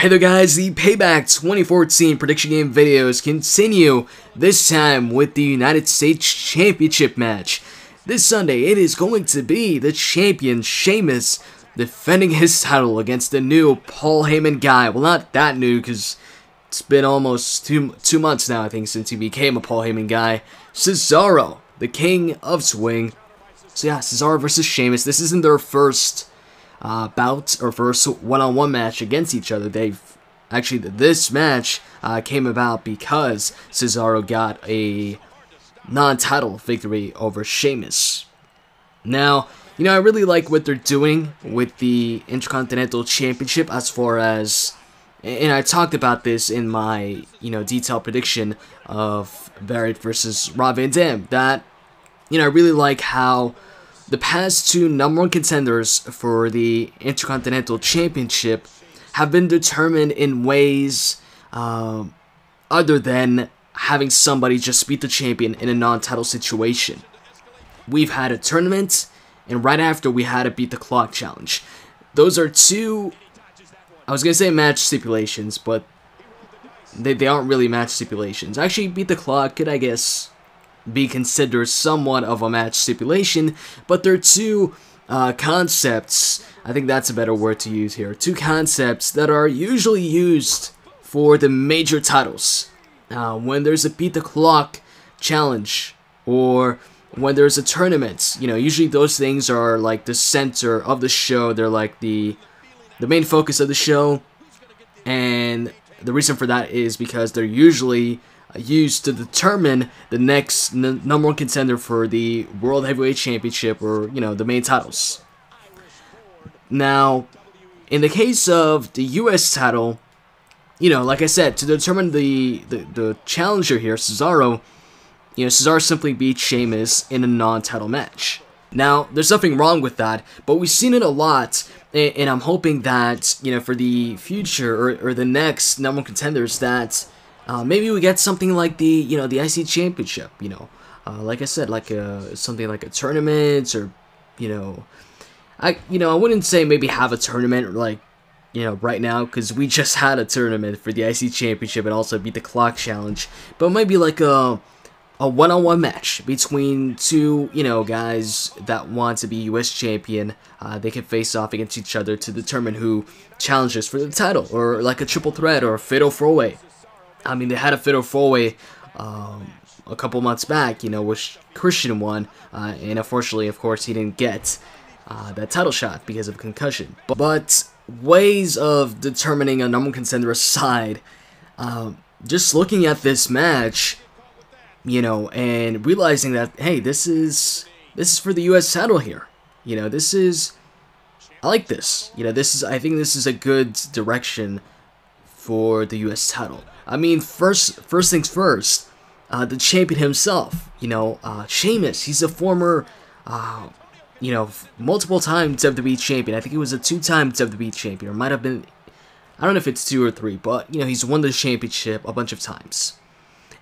Hey there guys, the Payback 2014 prediction game videos continue, this time with the United States Championship match. This Sunday, it is going to be the champion Sheamus defending his title against the new Paul Heyman guy. Well, not that new, because it's been almost two months now, I think, since he became a Paul Heyman guy. Cesaro, the king of swing. So yeah, Cesaro versus Sheamus. This isn't their first bout or first one-on-one match against each other. This match came about because Cesaro got a non-title victory over Sheamus. Now, I really like what they're doing with the Intercontinental Championship as far as, and I talked about this in my, detailed prediction of Barrett versus Rob Van Dam, that, I really like how the past two #1 contenders for the Intercontinental Championship have been determined in ways other than having somebody just beat the champion in a non-title situation. We've had a tournament, and right after we had a beat the clock challenge. Those are two, I was going to say match stipulations, but they aren't really match stipulations. Actually, beat the clock could, I guess, be considered somewhat of a match stipulation, but they're two concepts, I think that's a better word to use here, two concepts that are usually used for the major titles. When there's a beat the clock challenge, or when there's a tournament, usually those things are like the center of the show. They're like the main focus of the show, and the reason for that is because they're usually used to determine the next #1 contender for the World Heavyweight Championship, or the main titles. Now, in the case of the US title, like I said, to determine the challenger here, Cesaro, Cesaro simply beat Sheamus in a non-title match. Now, there's nothing wrong with that, but we've seen it a lot, and I'm hoping that, for the future, or the next #1 contenders, that maybe we get something like the IC Championship, like I said, like something like a tournament, or, I wouldn't say maybe have a tournament, like, right now, because we just had a tournament for the IC Championship and also beat the clock challenge, but maybe like a one-on-one match between two, guys that want to be US champion. They can face off against each other to determine who challenges for the title, or like a triple threat or a fatal four-way. I mean, they had a fatal four-way a couple months back, which Christian won, and unfortunately, of course, he didn't get that title shot because of concussion. But ways of determining a #1 contender aside, just looking at this match, and realizing that, hey, this is for the US title here. I like this. I think this is a good direction for the US title. I mean, first things first, the champion himself, Sheamus, he's a former, multiple-time WWE champion. I think he was a 2-time WWE champion, or might have been, I don't know if it's 2 or 3, but, he's won the championship a bunch of times.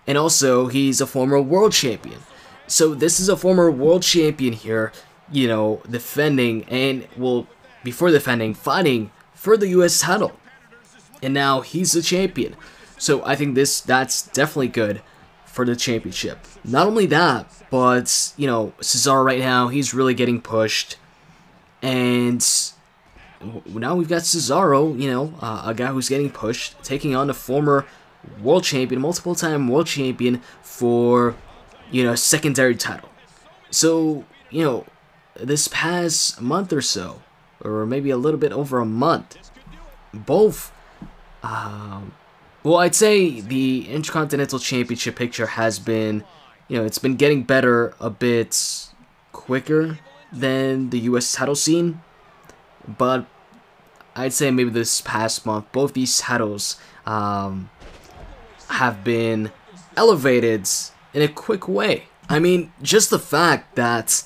And also, he's a former world champion. So this is a former world champion here, defending, and, well, before defending, fighting for the US title. And now he's the champion. So I think that's definitely good for the championship. Not only that, but, Cesaro right now, he's really getting pushed. And now we've got Cesaro, a guy who's getting pushed, taking on a former world champion, multiple-time world champion for, a secondary title. So, this past month or so, or maybe a little bit over a month, both, well, I'd say the Intercontinental Championship picture has been, it's been getting better a bit quicker than the US title scene, but I'd say maybe this past month, both these titles have been elevated in a quick way. I mean, just the fact that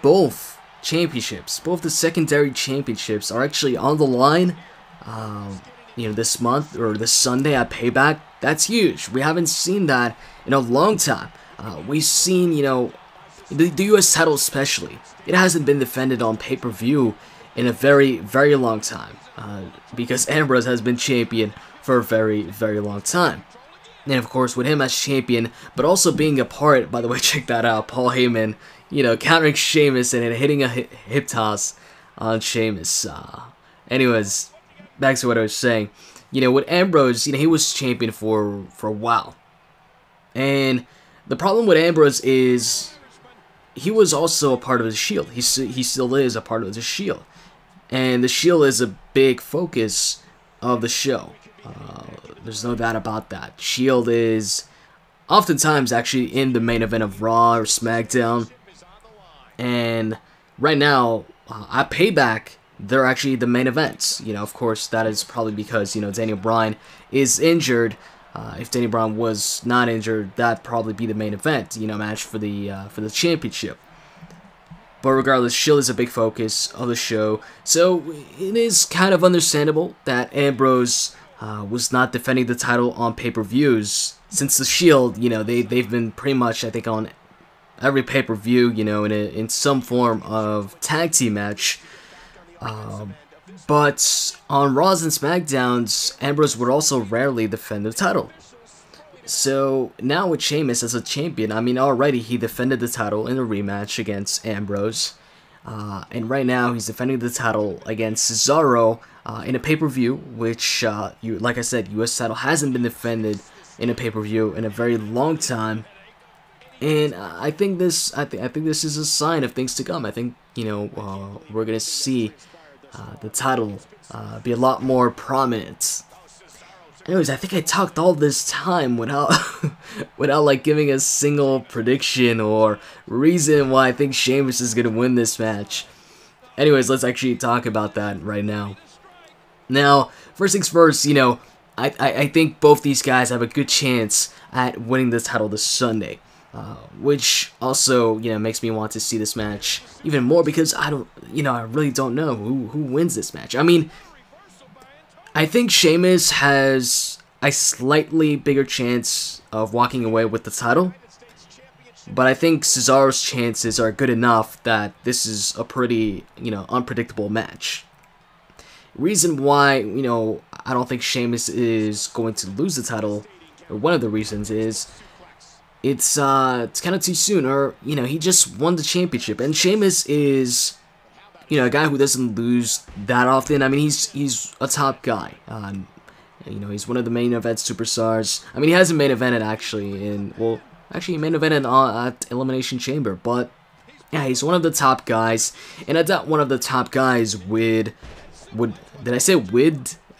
both championships, both the secondary championships, are actually on the line, this month, or this Sunday at Payback, that's huge. We haven't seen that in a long time. We've seen, the US title especially, it hasn't been defended on pay-per-view in a very, very long time. Because Ambrose has been champion for a very, very long time. And of course, with him as champion, but also being a part, by the way, check that out, Paul Heyman, you know, countering Sheamus and hitting a hip toss on Sheamus. Anyways, back to what I was saying. You know, with Ambrose, you know, he was champion for a while. And the problem with Ambrose is he was also a part of the Shield. He still is a part of the Shield. And the Shield is a big focus of the show. There's no doubt about that. Shield is oftentimes actually in the main event of Raw or SmackDown. And right now, at Payback, they're actually the main events. You know, of course, that is probably because, you know, Daniel Bryan is injured. If Daniel Bryan was not injured, that'd probably be the main event, you know, match for the championship. But regardless, Shield is a big focus of the show. So it is kind of understandable that Ambrose was not defending the title on pay-per-views, since the Shield, you know, they've been pretty much, I think, on every pay-per-view, you know, in some form of tag team match. But on Raws and SmackDowns, Ambrose would also rarely defend the title. So now with Sheamus as a champion, I mean, already he defended the title in a rematch against Ambrose. And right now he's defending the title against Cesaro in a pay-per-view, which, like I said, U.S. title hasn't been defended in a pay-per-view in a very long time. And I think this is a sign of things to come. I think, you know, we're gonna see the title be a lot more prominent. Anyways, I think I talked all this time without like giving a single prediction or reason why I think Sheamus is gonna win this match. Anyways, let's actually talk about that right now. Now, first things first, you know, I think both these guys have a good chance at winning the title this Sunday. Which also, you know, makes me want to see this match even more, because I really don't know who wins this match. I mean, I think Sheamus has a slightly bigger chance of walking away with the title, but I think Cesaro's chances are good enough that this is a pretty, you know, unpredictable match. Reason why, you know, I don't think Sheamus is going to lose the title, or one of the reasons, is it's kind of too soon, or, you know, he just won the championship, and Sheamus is, you know, a guy who doesn't lose that often. I mean, he's a top guy. You know, he's one of the main event superstars. I mean, he hasn't main evented actually he main evented at Elimination Chamber, but yeah, he's one of the top guys, and I doubt one of the top guys would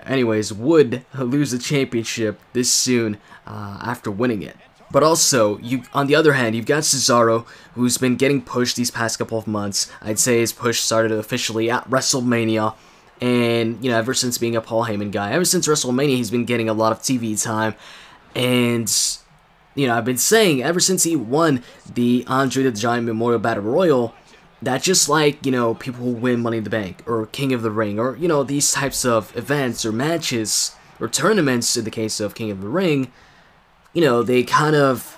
Anyways, would lose the championship this soon after winning it. But also, on the other hand, you've got Cesaro, who's been getting pushed these past couple of months. I'd say his push started officially at WrestleMania, and, you know, ever since being a Paul Heyman guy, ever since WrestleMania, he's been getting a lot of TV time. And, you know, I've been saying, ever since he won the Andre the Giant Memorial Battle Royal, that just like, you know, people who win Money in the Bank, or King of the Ring, or, you know, these types of events, or matches, or tournaments, in the case of King of the Ring, you know, they kind of,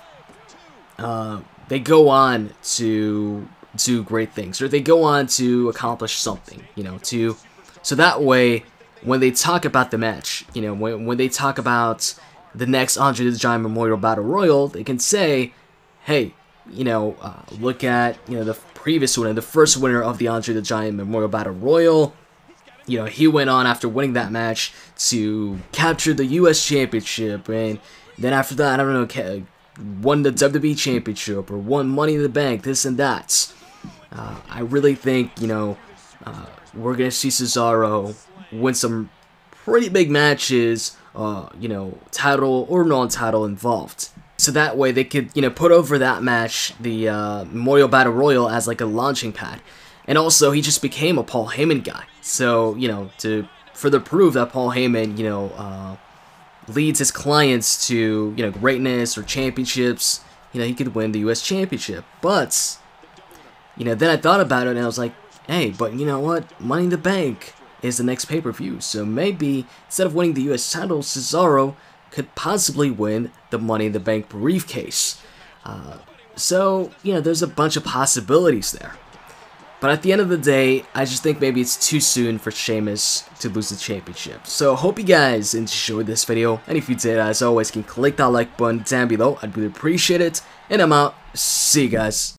they go on to do great things, or they go on to accomplish something, you know, so that way, when they talk about the match, you know, when they talk about the next Andre the Giant Memorial Battle Royal, they can say, hey, you know, look at, you know, the previous winner, the first winner of the Andre the Giant Memorial Battle Royal. You know, he went on after winning that match to capture the U.S. Championship, and then after that, I don't know, won the WWE Championship, or won Money in the Bank, this and that. I really think, you know, we're going to see Cesaro win some pretty big matches, you know, title or non-title involved. So that way they could, you know, put over that match, the Memorial Battle Royal, as like a launching pad. And also, he just became a Paul Heyman guy. So, you know, to further prove that Paul Heyman, you know, leads his clients to, you know, greatness or championships, you know, he could win the U.S. Championship. But, you know, then I thought about it and I was like, hey, but you know what? Money in the Bank is the next pay-per-view. So maybe instead of winning the U.S. title, Cesaro could possibly win the Money in the Bank briefcase. So, you know, there's a bunch of possibilities there. But at the end of the day, I just think maybe it's too soon for Sheamus to lose the championship. So hope you guys enjoyed this video, and if you did, as always, can click that like button down below. I'd really appreciate it, and I'm out. See you guys.